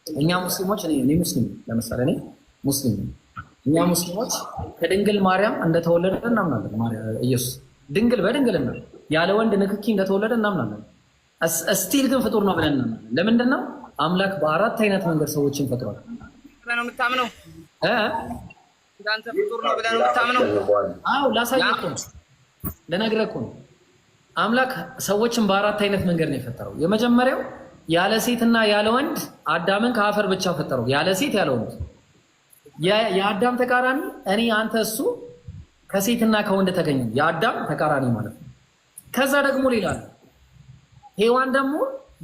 እኛ ሙስሊሞች እኔ ሙስሊም ለምሳሌ እኔ ሙስሊም ነኝ። እኛ ሙስሊሞች ከድንግል ማርያም እንደተወለደ እናምናለን። ኢየሱስ ድንግል በድንግልና ያለ ወንድ ንክኪ እንደተወለደ እናምናለን። እስቲል ግን ፍጡር ነው ብለን እናምናለን። ለምንድን ነው? አምላክ በአራት አይነት መንገድ ሰዎችን ፈጥሯል። ነው የምታምነው? አንተ ፍጡር ነው ብለህ ነው የምታምነው? አዎ ላሳየህ እኮ ነው፣ ልነግርህ እኮ ነው። አምላክ ሰዎችን በአራት አይነት መንገድ ነው የፈጠረው። የመጀመሪያው ያለ ሴትና ያለ ወንድ አዳምን ከአፈር ብቻ ፈጠረው። ያለ ሴት ያለ ወንድ። የአዳም ተቃራኒ እኔ፣ አንተ፣ እሱ ከሴትና ከወንድ ተገኘ። የአዳም ተቃራኒ ማለት ነው። ከዛ ደግሞ ሌላ ሔዋን ደግሞ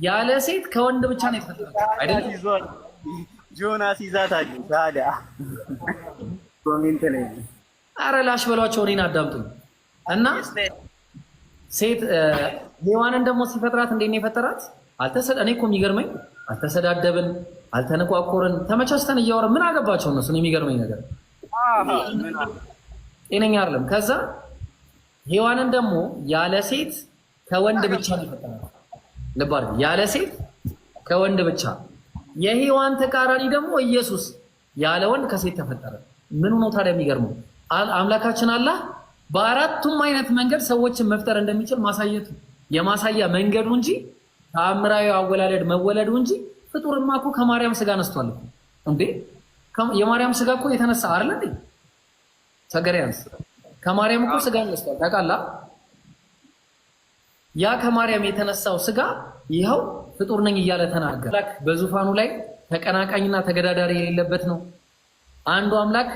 ያለ ሴት ከወንድ ብቻ ነው የፈጠረው አይደል? ጆናስ ይዛታል ታዲያ ኮሜንት ላይ አረ ላሽ በሏቸው፣ እኔን አዳምጡኝ። እና ሴት ሔዋንን ደግሞ ሲፈጥራት እንዴት ነው የፈጠራት? እኔ እኮ የሚገርመኝ አልተሰዳደብን፣ አልተነቋቆርን፣ ተመቻችተን እያወራን ምን አገባቸው እነሱ? የሚገርመኝ ነገር ጤነኛ አይደለም። ከዛ ሔዋንን ደግሞ ያለ ሴት ከወንድ ብቻ ነው የፈጠራት። ልብ አድርግ፣ ያለ ሴት ከወንድ ብቻ። የሔዋን ተቃራኒ ደግሞ ኢየሱስ ያለ ወንድ ከሴት ተፈጠረ። ምን ነው ታዲያ የሚገርመው? አምላካችን አላህ በአራቱም አይነት መንገድ ሰዎችን መፍጠር እንደሚችል ማሳየቱ የማሳያ መንገዱ እንጂ ተአምራዊ አወላለድ መወለዱ እንጂ ፍጡርማ እኮ ከማርያም ስጋ ነስቷል እኮ እንዴ! የማርያም ስጋ እኮ የተነሳ አይደል እንዴ? ሰገሪያንስ ከማርያም እኮ ስጋ ነስቷል ታውቃለህ? ያ ከማርያም የተነሳው ስጋ ይኸው ፍጡር ነኝ እያለ ተናገረ። አምላክ በዙፋኑ ላይ ተቀናቃኝና ተገዳዳሪ የሌለበት ነው። አንዱ አምላክ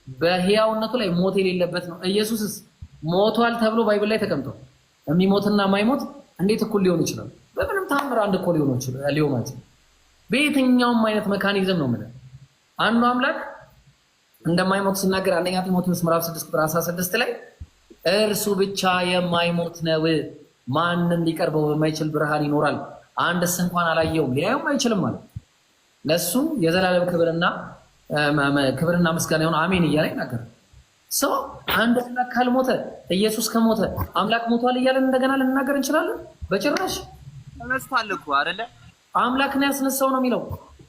በሕያውነቱ ላይ ሞት የሌለበት ነው። ኢየሱስስ ሞቷል ተብሎ ባይብል ላይ ተቀምጧል። የሚሞትና የማይሞት እንዴት እኩል ሊሆን ይችላል? በምንም ታምር አንድ እኮ ሊሆን አይችልም። በየትኛውም አይነት መካኒዝም ነው የምልህ። አንዱ አምላክ እንደማይሞት ሲናገር አንደኛ ጢሞቴዎስ ምዕራፍ 6 ቁጥር 16 ላይ እርሱ ብቻ የማይሞት ነው፣ ማንም ሊቀርበው በማይችል ብርሃን ይኖራል፣ አንድስ እንኳን አላየውም ሊያየውም አይችልም ማለት ለሱ የዘላለም ክብርና ምስጋና ይሁን አሜን እያለ ይናገራል። ሰው አንድ አምላክ ካልሞተ ኢየሱስ ከሞተ አምላክ ሞቷል እያለን እንደገና ልንናገር እንችላለን? በጭራሽ። ተነስቷል እኮ አይደለ? አምላክን ያስነሳው ነው የሚለው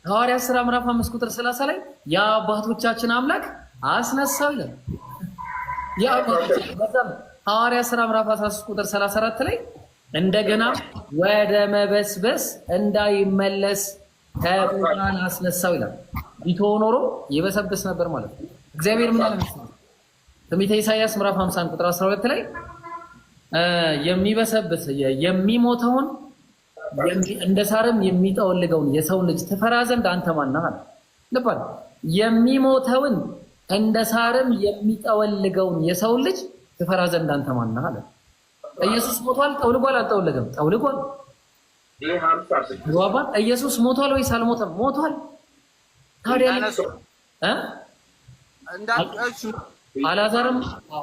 ሐዋርያት ሥራ ምዕራፍ 5 ቁጥር 30 ላይ የአባቶቻችን አምላክ አስነሳው ይላል። ሐዋርያት ሥራ ምዕራፍ 13 ቁጥር 34 ላይ እንደገና ወደ መበስበስ እንዳይመለስ ከሙታን አስነሳው ይላል። ቢተወው ኖሮ ይበሰብስ ነበር ማለት ነው። እግዚአብሔር ምን አለ መሰለህ? ትንቢተ ኢሳይያስ ምዕራፍ 50 ቁጥር 12 ላይ የሚበሰብስ የሚሞተውን እንደ ሳርም የሚጠወልገውን የሰውን ልጅ ትፈራ ዘንድ አንተ ማን ነህ አለ። ልብ በል፣ የሚሞተውን እንደ ሳርም የሚጠወልገውን የሰውን ልጅ ትፈራ ዘንድ አንተ ማን ነህ አለ። ኢየሱስ ሞቷል? ጠውልጓል? አልጠወለገም? ጠውልጓል። ኢየሱስ ሞቷል ወይስ አልሞተም? ሞቷል። ታዲያ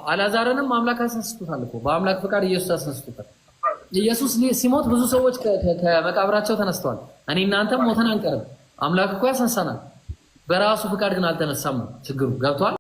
አልዓዛርንም አምላክ አስነስቶታል እኮ በአምላክ ፍቃድ ኢየሱስ አስነስቶታል። ኢየሱስ ሲሞት ብዙ ሰዎች ከመቃብራቸው ተነስተዋል። እኔ እናንተም ሞተን አንቀርም። አምላክ እኮ ያስነሳናል። በራሱ ፍቃድ ግን አልተነሳም ነው ችግሩ። ገብቷል?